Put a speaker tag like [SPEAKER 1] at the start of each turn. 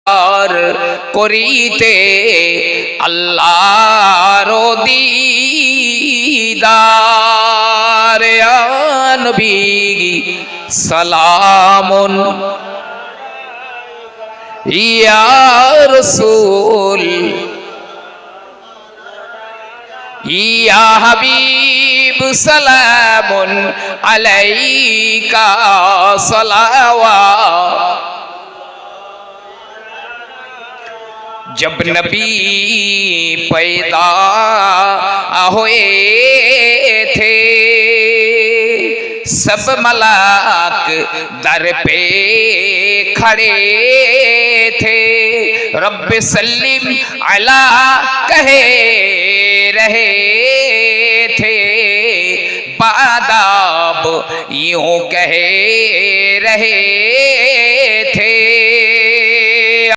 [SPEAKER 1] আর করিতে আল্লাহর দিদার ইয়া নবী সালামুন ইয়া রাসূল ইয়া হাবিব সালামুন আলাইকা সালাওয়াত। जब नबी पैदा हुए थे सब मलाक दर पे खड़े थे, रब्ब सल्लिम अला कहे रहे थे, बादाब यूं कहे रहे